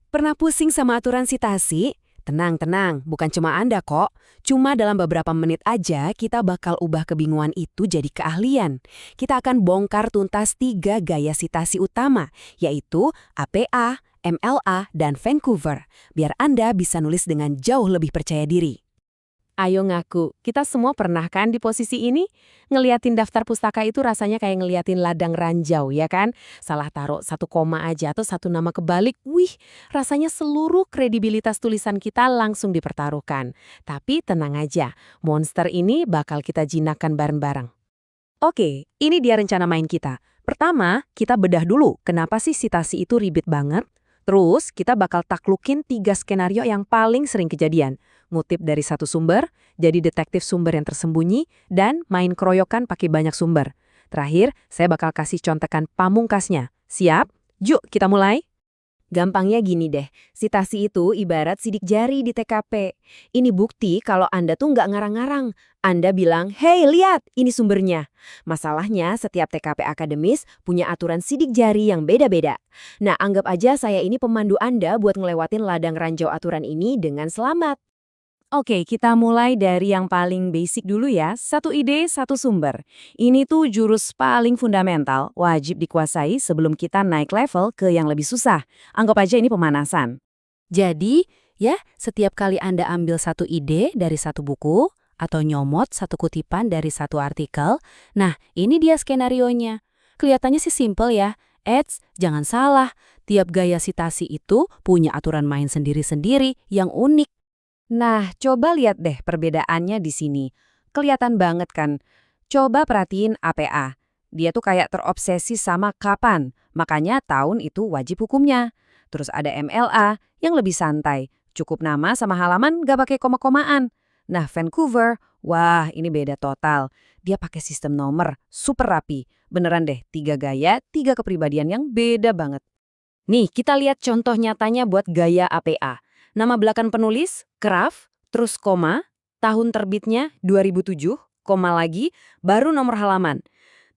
Pernah pusing sama aturan sitasi? Tenang, bukan cuma Anda kok. Cuma dalam beberapa menit aja kita bakal ubah kebingungan itu jadi keahlian. Kita akan bongkar tuntas 3 gaya sitasi utama, yaitu APA, MLA, dan Vancouver, biar Anda bisa nulis dengan jauh lebih percaya diri. Ayo ngaku, kita semua pernah kan di posisi ini? Ngeliatin daftar pustaka itu rasanya kayak ngeliatin ladang ranjau, ya kan? Salah taruh satu koma aja atau satu nama kebalik, wih, rasanya seluruh kredibilitas tulisan kita langsung dipertaruhkan. Tapi tenang aja, monster ini bakal kita jinakkan bareng-bareng. Oke, ini dia rencana main kita. Pertama, kita bedah dulu kenapa sih sitasi itu ribet banget. Terus, kita bakal taklukin 3 skenario yang paling sering kejadian. Ngutip dari satu sumber, jadi detektif sumber yang tersembunyi, dan main keroyokan pakai banyak sumber. Terakhir, saya bakal kasih contekan pamungkasnya. Siap? Yuk, kita mulai. Gampangnya gini deh, sitasi itu ibarat sidik jari di TKP. Ini bukti kalau Anda tuh nggak ngarang-ngarang. Anda bilang, "Hei, lihat, ini sumbernya." Masalahnya, setiap TKP akademis punya aturan sidik jari yang beda-beda. Nah, anggap aja saya ini pemandu Anda buat ngelewatin ladang ranjau aturan ini dengan selamat. Oke, kita mulai dari yang paling basic dulu ya. Satu ide, satu sumber. Ini tuh jurus paling fundamental, wajib dikuasai sebelum kita naik level ke yang lebih susah. Anggap aja ini pemanasan. Jadi, ya, setiap kali Anda ambil satu ide dari satu buku, atau nyomot satu kutipan dari satu artikel, nah, ini dia skenarionya. Kelihatannya sih simple ya. Eits, jangan salah, tiap gaya sitasi itu punya aturan main sendiri-sendiri yang unik. Nah, coba lihat deh perbedaannya di sini. Kelihatan banget kan? Coba perhatiin APA. Dia tuh kayak terobsesi sama kapan, makanya tahun itu wajib hukumnya. Terus ada MLA yang lebih santai, cukup nama sama halaman gak pakai koma-komaan. Nah, Vancouver, wah ini beda total. Dia pakai sistem nomor, super rapi. Beneran deh, 3 gaya, 3 kepribadian yang beda banget. Nih, kita lihat contoh nyatanya buat gaya APA. Nama belakang penulis, Kraft, terus koma, tahun terbitnya 2007, koma lagi, baru nomor halaman.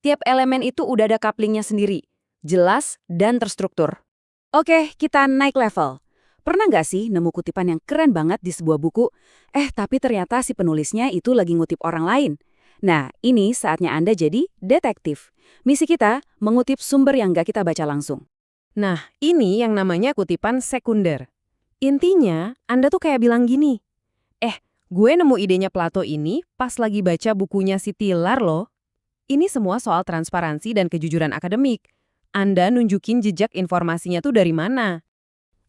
Tiap elemen itu udah ada couplingnya sendiri, jelas dan terstruktur. Oke, kita naik level. Pernah nggak sih nemu kutipan yang keren banget di sebuah buku? Tapi ternyata si penulisnya itu lagi ngutip orang lain. Nah, ini saatnya Anda jadi detektif. Misi kita, mengutip sumber yang nggak kita baca langsung. Nah, ini yang namanya kutipan sekunder. Intinya, Anda tuh kayak bilang gini, gue nemu idenya Plato ini pas lagi baca bukunya si Tilar loh. Ini semua soal transparansi dan kejujuran akademik. Anda nunjukin jejak informasinya tuh dari mana.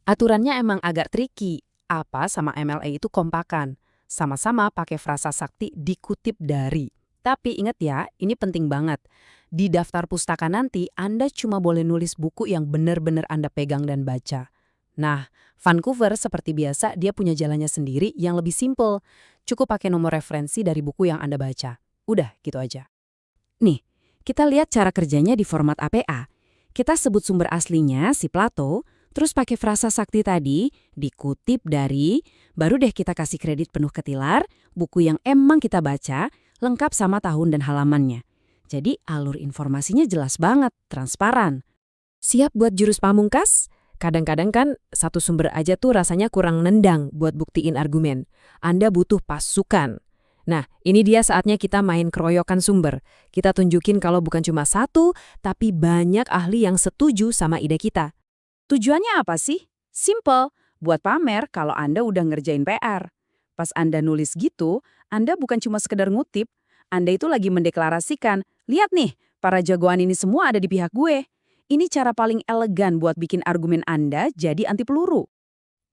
Aturannya emang agak tricky. APA sama MLA itu kompakan. Sama-sama pakai frasa sakti dikutip dari. Tapi ingat ya, ini penting banget. Di daftar pustaka nanti, Anda cuma boleh nulis buku yang benar-benar Anda pegang dan baca. Nah, Vancouver seperti biasa dia punya jalannya sendiri yang lebih simple. Cukup pakai nomor referensi dari buku yang Anda baca. Udah, gitu aja. Nih, kita lihat cara kerjanya di format APA. Kita sebut sumber aslinya, si Plato, terus pakai frasa sakti tadi, dikutip dari, baru deh kita kasih kredit penuh ke Tilar, buku yang emang kita baca, lengkap sama tahun dan halamannya. Jadi alur informasinya jelas banget, transparan. Siap buat jurus pamungkas? Kadang-kadang kan satu sumber aja tuh rasanya kurang nendang buat buktiin argumen. Anda butuh pasukan. Nah, ini dia saatnya kita main keroyokan sumber. Kita tunjukin kalau bukan cuma satu, tapi banyak ahli yang setuju sama ide kita. Tujuannya apa sih? Simple, buat pamer kalau Anda udah ngerjain PR. Pas Anda nulis gitu, Anda bukan cuma sekedar ngutip, Anda itu lagi mendeklarasikan, lihat nih, para jagoan ini semua ada di pihak gue. Ini cara paling elegan buat bikin argumen Anda jadi anti peluru.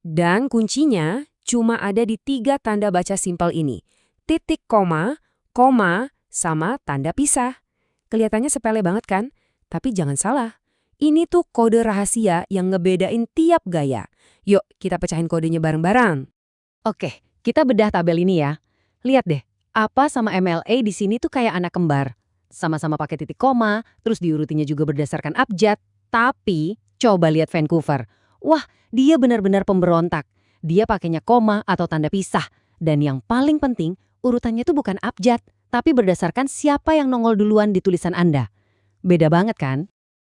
Dan kuncinya cuma ada di 3 tanda baca simpel ini. Titik koma, sama tanda pisah. Kelihatannya sepele banget kan? Tapi jangan salah. Ini tuh kode rahasia yang ngebedain tiap gaya. Yuk, kita pecahin kodenya bareng-bareng. Oke, kita bedah tabel ini ya. Lihat deh, APA sama MLA di sini tuh kayak anak kembar. Sama-sama pakai titik koma, terus diurutinya juga berdasarkan abjad. Tapi, coba lihat Vancouver. Wah, dia benar-benar pemberontak. Dia pakainya koma atau tanda pisah. Dan yang paling penting, urutannya itu bukan abjad, tapi berdasarkan siapa yang nongol duluan di tulisan Anda. Beda banget kan?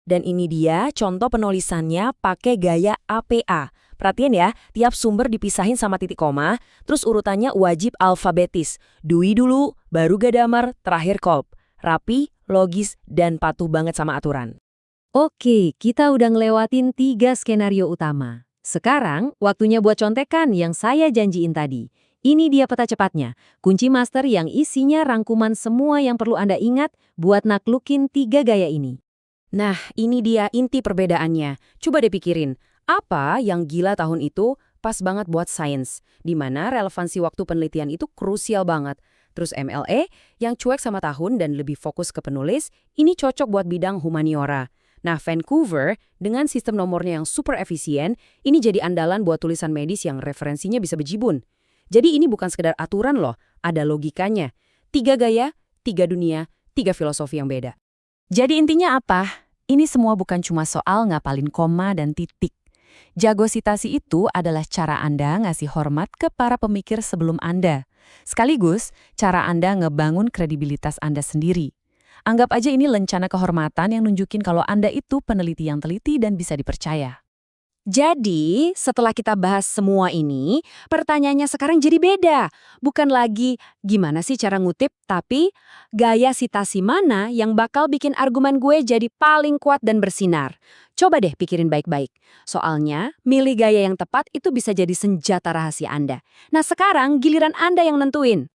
Dan ini dia contoh penulisannya pakai gaya APA. Perhatiin ya, tiap sumber dipisahin sama titik koma, terus urutannya wajib alfabetis. Dui dulu, baru Gadamar, terakhir Kolb. Rapi, logis, dan patuh banget sama aturan. Oke, kita udah ngelewatin 3 skenario utama. Sekarang, waktunya buat contekan yang saya janjiin tadi. Ini dia peta cepatnya, kunci master yang isinya rangkuman semua yang perlu Anda ingat buat naklukin 3 gaya ini. Nah, ini dia inti perbedaannya. Coba deh pikirin, apa yang gila tahun itu pas banget buat sains, di mana relevansi waktu penelitian itu krusial banget. Terus MLE, yang cuek sama tahun dan lebih fokus ke penulis, ini cocok buat bidang humaniora. Nah, Vancouver, dengan sistem nomornya yang super efisien, ini jadi andalan buat tulisan medis yang referensinya bisa bejibun. Jadi ini bukan sekedar aturan loh, ada logikanya. 3 gaya, 3 dunia, 3 filosofi yang beda. Jadi intinya apa? Ini semua bukan cuma soal ngapalin koma dan titik. Jago sitasi itu adalah cara Anda ngasih hormat ke para pemikir sebelum Anda. Sekaligus, cara Anda ngebangun kredibilitas Anda sendiri. Anggap aja ini lencana kehormatan yang nunjukin kalau Anda itu peneliti yang teliti dan bisa dipercaya. Jadi, setelah kita bahas semua ini, pertanyaannya sekarang jadi beda. Bukan lagi gimana sih cara ngutip, tapi gaya sitasi mana yang bakal bikin argumen gue jadi paling kuat dan bersinar. Coba deh pikirin baik-baik. Soalnya, milih gaya yang tepat itu bisa jadi senjata rahasia Anda. Nah sekarang giliran Anda yang nentuin.